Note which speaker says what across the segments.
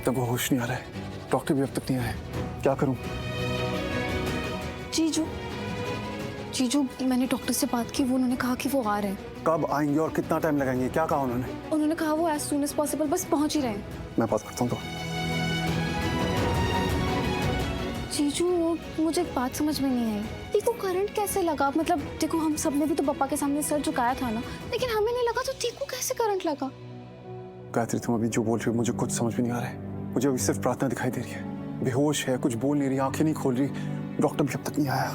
Speaker 1: तक वो होश नहीं आ रहा है, डॉक्टर भी अब तक नहीं आए, क्या करूं?
Speaker 2: जीजू, जीजू मैंने डॉक्टर से बात की, वो उन्होंने कहा कि वो आ रहे हैं।
Speaker 1: कब आएंगे और कितना टाइम लगाएंगे, क्या कहा उन्होंने?
Speaker 2: उन्होंने कहा वो एज सून एज पॉसिबल, बस पहुंच ही रहे हैं।
Speaker 1: मैं बात करता हूँ तो।
Speaker 2: जीजू मुझे एक बात समझ में नहीं आई, देखो करंट कैसे लगा? मतलब देखो हम सब ने भी तो पापा के सामने सर झुकाया था ना, लेकिन हमें नहीं लगा, तो देखो कैसे करंट लगा?
Speaker 1: गायत्री तुम अभी जो बोल रही हो मुझे कुछ समझ में नहीं आ रहा है। मुझे अभी सिर्फ प्रार्थना दिखाई दे रही है, बेहोश है, कुछ बोल नहीं रही, आंखें नहीं खोल रही, डॉक्टर भी अब तक नहीं आया।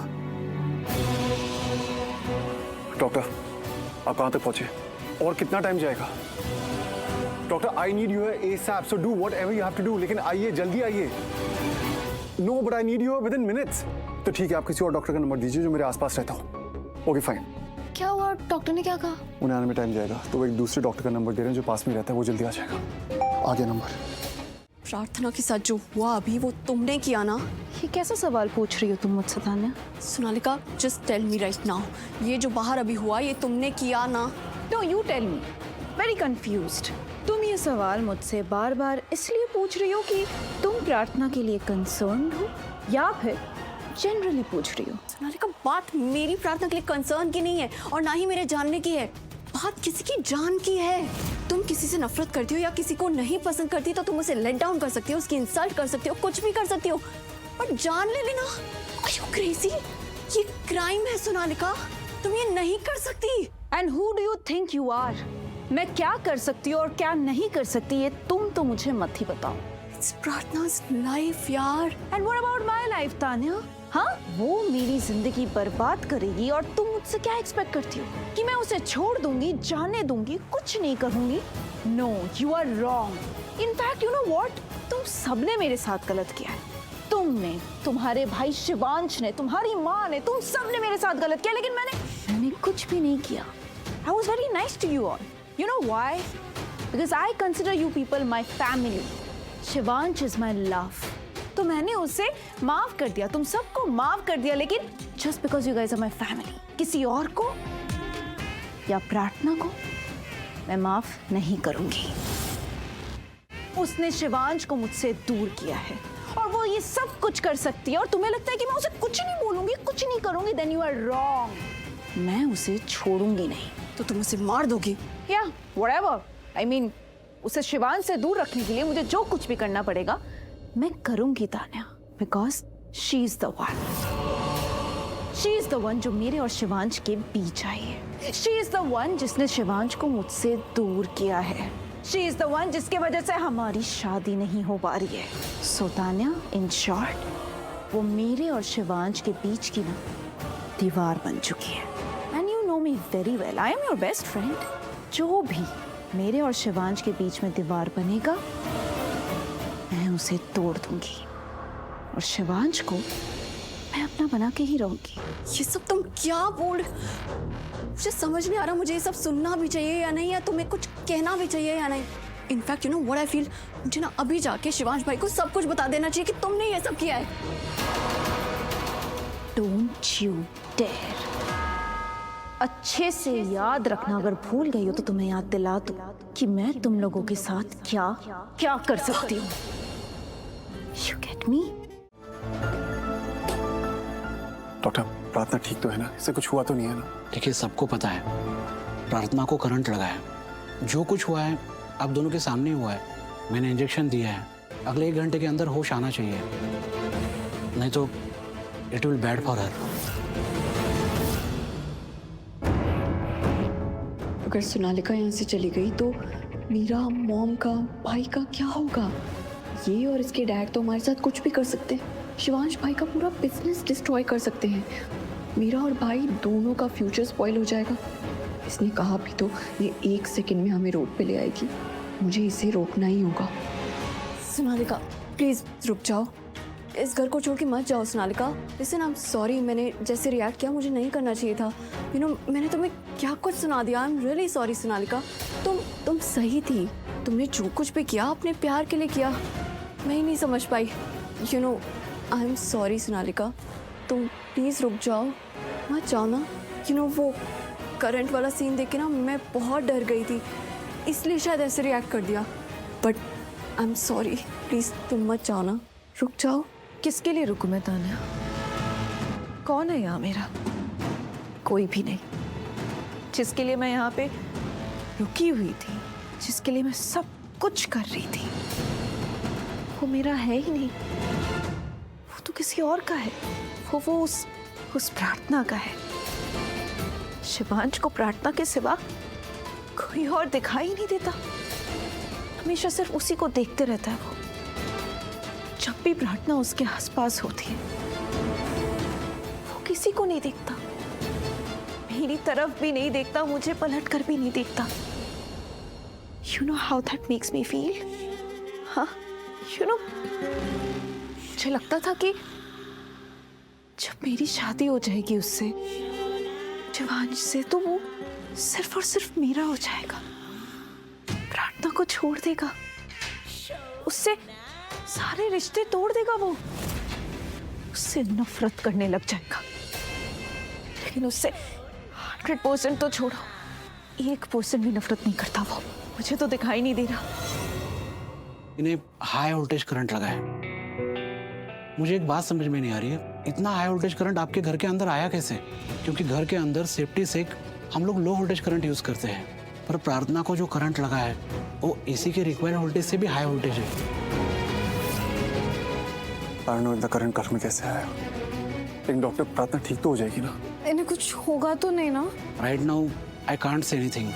Speaker 1: डॉक्टर आप कहाँ तक पहुंचे और कितना टाइम जाएगा? Doctor I need you ASAP, so do whatever you have to do, लेकिन आइए, जल्दी आइए। No but I need you within minutes. तो ठीक है, आप किसी और डॉक्टर का नंबर दीजिए जो मेरे आसपास रहता हो। Okay fine.
Speaker 2: क्या हुआ? डॉक्टर ने क्या कहा?
Speaker 1: उन्हें आने में टाइम जाएगा, तो वो एक दूसरे डॉक्टर का नंबर दे रहे हैं जो पास में रहता है, वो जल्दी आ जाएगा। आ गया नंबर।
Speaker 3: प्रार्थना के साथ जो हुआ अभी वो तुमने किया ना?
Speaker 4: ये कैसा सवाल पूछ रही हो तुम मुझसे Tanya?
Speaker 3: Sonalika just tell me right now, ये जो बाहर अभी हुआ ये तुमने किया ना?
Speaker 4: No you tell me, very confused. तुम ये सवाल मुझसे बार बार इसलिए पूछ रही हो कि तुम प्रार्थना के लिए कंसर्न्ड हो, या फिर जनरली पूछ रही हो?
Speaker 3: सोनालिका बात मेरी प्रार्थना के लिए कंसर्न की नहीं है और ना ही मेरे जानने की है, बात किसी की जान की है। तुम किसी से नफरत करती हो या किसी को नहीं पसंद करती तो तुम उसे लेट डाउन कर सकती हो, उसकी इंसल्ट कर सकती हो, कुछ भी कर सकती हो, पर जान ले लेना, आर यू क्रेजी? ये क्राइम है सोनालिका, तुम ये नहीं कर सकती।
Speaker 4: And who do you think you are? मैं क्या कर सकती हूँ और क्या नहीं कर सकती ये तुम तो मुझे मत ही बताओ।
Speaker 3: इट्स प्रार्थना's लाइफ यार।
Speaker 4: And what about my life Tanya? हाँ, वो मेरी जिंदगी बर्बाद करेगी और तुम मुझसे क्या एक्सपेक्ट करती हो कि मैं उसे छोड़ दूंगी, जाने दूंगी, कुछ नहीं करूंगी? No, you are wrong. In fact you know what, तुम सबने मेरे साथ गलत किया है। तुमने, तुम्हारे भाई शिवांश ने, तुम्हारी माँ ने, तुम सबने मेरे साथ गलत किया, लेकिन मैंने कुछ भी नहीं किया। I was very nice to you all. You know why? Because I consider you people my family. Shivansh is my love. तो मैंने उसे माफ कर दिया, तुम सबको माफ कर दिया, लेकिन just because you guys are my family, किसी और को या प्रार्थना को मैं माफ नहीं करूंगी। उसने शिवांश को मुझसे दूर किया है और वो ये सब कुछ कर सकती है और तुम्हें लगता है कि मैं उसे कुछ नहीं बोलूंगी, कुछ नहीं करूंगी? Then you are wrong. मैं उसे छोड़ूंगी नहीं।
Speaker 3: तो तुम उसे मार दोगी?
Speaker 4: या whatever. I mean, उसे शिवांश से दूर रखने के लिए मुझे जो कुछ भी करना पड़ेगा मैं करूंगी Tanya, because she is the one. She is the one जो मेरे और शिवांश के बीच आई है। She is the one जिसने शिवांश को मुझसे दूर किया है। She is the one जिसके वजह से हमारी शादी नहीं हो पा रही है। So तान्या, in short, वो मेरे और शिवांश के बीच की ना दीवार बन चुकी है। And you know me very well. I am your best friend. जो भी मेरे और शिवांश के बीच में दीवार बनेगा मैं उसे तोड़ दूंगी और शिवांश को मैं अपना बना के ही रहूंगी।
Speaker 3: ये सब तुम क्या बोल? मुझे समझ नहीं आ रहा, मुझे ये सब सुनना भी चाहिए या नहीं, या तुम्हें कुछ कहना भी चाहिए या नहीं। In fact you know what I feel, मुझे ना अभी जाके शिवांश भाई को सब कुछ बता देना चाहिए कि तुमने ये सब किया है।
Speaker 4: Don't you dare. अच्छे से याद रखना, अगर भूल गई हो तो तुम्हें याद दिला दूं कि मैं तुम लोगों के साथ क्या क्या कर सकती हूँ। You get me?
Speaker 1: डॉक्टर प्रार्थना ठीक तो है ना? इससे कुछ हुआ तो नहीं है ना?
Speaker 5: देखिए सबको पता है प्रार्थना को करंट लगा है, जो कुछ हुआ है आप दोनों के सामने हुआ है। मैंने इंजेक्शन दिया है, अगले 1 घंटे के अंदर होश आना चाहिए, नहीं तो it will bad for her.
Speaker 3: अगर सोनालिका यहाँ से चली गई तो मीरा, मॉम का, भाई का क्या होगा? ये और इसके डैड तो हमारे साथ कुछ भी कर सकते हैं। शिवांश भाई का पूरा बिजनेस डिस्ट्रॉय कर सकते हैं। मीरा और भाई दोनों का फ्यूचर स्पॉइल हो जाएगा। इसने कहा भी तो ये 1 सेकंड में हमें रोड पे ले आएगी। मुझे इसे रोकना ही होगा। सोनालिका प्लीज रुक जाओ, इस घर को छोड़ के मत जाओ Sonalika. Listen, I am sorry, मैंने जैसे रिएक्ट किया मुझे नहीं करना चाहिए था। यू नो मैंने तुम्हें क्या कुछ सुना दिया। I am really sorry Sonalika. तुम सही थी, तुमने जो कुछ भी किया अपने प्यार के लिए किया। मैं ही नहीं समझ पाई। You know I am sorry Sonalika, तुम प्लीज़ रुक जाओ, मत जाओ ना। यू नो वो करंट वाला सीन देख के ना मैं बहुत डर गई थी, इसलिए शायद ऐसे रिएक्ट कर दिया। But I am sorry, please तुम मत जाओ ना, रुक जाओ।
Speaker 4: किसके लिए रुकूं मैं तान्या? कौन है यहाँ मेरा? कोई भी नहीं। जिसके लिए मैं यहाँ पे रुकी हुई थी, जिसके लिए मैं सब कुछ कर रही थी, वो मेरा है ही नहीं। वो तो किसी और का है। वो उस प्रार्थना का है। शिवांश को प्रार्थना के सिवा कोई और दिखाई नहीं देता। हमेशा सिर्फ उसी को देखते रहता है वो। जब भी प्रार्थना उसके आसपास होती है, वो किसी को नहीं देखता, मेरी तरफ भी नहीं देखता, मुझे पलट कर भी नहीं देखता। You know how that makes me feel? हाँ, you know, मुझे लगता था कि जब मेरी शादी हो जाएगी उससे, शिवांश से, तो वो सिर्फ और सिर्फ मेरा हो जाएगा। प्रार्थना को छोड़ देगा, उससे सारे रिश्ते तोड़ देगा, वो उससे नफरत करने लग जाएगा। लेकिन उससे 100% तो छोड़ो, 1% भी नफरत नहीं करता वो। मुझे तो दिखाई नहीं दे रहा।
Speaker 5: इन्हें हाई वोल्टेज करंट लगा है। मुझे एक बात समझ में नहीं आ रही है, इतना हाई वोल्टेज करंट आपके घर के अंदर आया कैसे? क्योंकि घर के अंदर सेफ्टी से हम लोग लो वोल्टेज करंट यूज करते हैं, पर प्रार्थना को जो करंट लगा है वो एसी के रिक्वायर्ड वोल्टेज से भी हाई वोल्टेज है।
Speaker 1: आई नो इतना करंट घर में कैसे आया, लेकिन डॉक्टर प्रार्थना ठीक तो हो जाएगी ना?
Speaker 2: इन्हें कुछ होगा तो नहीं ना?
Speaker 5: Right now I can't say anything.